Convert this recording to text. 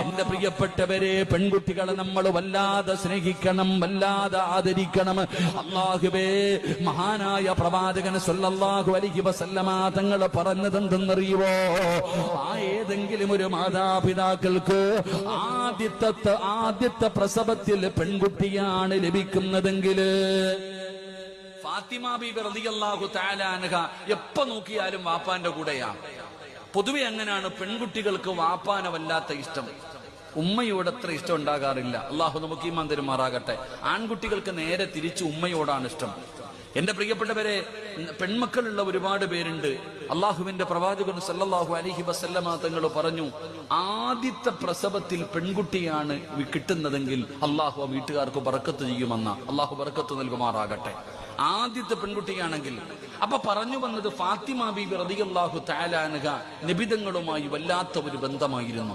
എന്റെ പ്രിയപ്പെട്ടവരെ, പെൺകുട്ടികളെ നമ്മൾ വല്ലാതെ സ്നേഹിക്കണം, വല്ലാതെ ആദരിക്കണം. അല്ലാഹുവേ, മഹാനായ പ്രവാചകൻ സല്ലല്ലാഹു അലൈഹി വസല്ലമ തങ്ങൾ പറഞ്ഞതെന്തെന്നറിയുവോ? ഏതെങ്കിലും ഒരു മാതാപിതാക്കൾക്ക് ആദ്യത്തെ പ്രസവത്തിൽ പെൺകുട്ടിയാണ് ലഭിക്കുന്നതെങ്കിൽ, ഫാത്തിമ ബീബി റളിയല്ലാഹു തആല അൻഹ എപ്പോ നോക്കിയാലും വാപ്പാന്റെ കൂടെയാണ്. പൊതുവെ അങ്ങനെയാണ്, പെൺകുട്ടികൾക്ക് വാപ്പാനെ വല്ലാത്ത ഇഷ്ടം, ഉമ്മയോട് അത്ര ഇഷ്ടം ഉണ്ടാകാറില്ല. അള്ളാഹു നമുക്ക് ഈമാൻ തരുമാറാകട്ടെ. ആൺകുട്ടികൾക്ക് നേരെ തിരിച്ച് ഉമ്മയോടാണ് ഇഷ്ടം. എന്റെ പ്രിയപ്പെട്ടവരെ, പെൺമക്കളുള്ള ഒരുപാട് പേരുണ്ട്. അള്ളാഹുവിന്റെ പ്രവാചകൻ സല്ലല്ലാഹു അലൈഹി വസല്ലമ തങ്ങൾ പറഞ്ഞു, ആദ്യത്തെ പ്രസവത്തിൽ പെൺകുട്ടിയാണ് കിട്ടുന്നതെങ്കിൽ അള്ളാഹു ആ വീട്ടുകാർക്ക് ബർക്കത്ത് ചെയ്യുമെന്ന. അള്ളാഹു ബർക്കത്ത് നൽകുമാറാകട്ടെ. ആദ്യത്തെ പെൺകുട്ടിയാണെങ്കിൽ. അപ്പൊ പറഞ്ഞു വന്നത്, ഫാത്തിമ ബീബി റളിയല്ലാഹു തആല അൻഹ നബിതങ്ങളുമായി വല്ലാത്ത ഒരു ബന്ധമായിരുന്നു.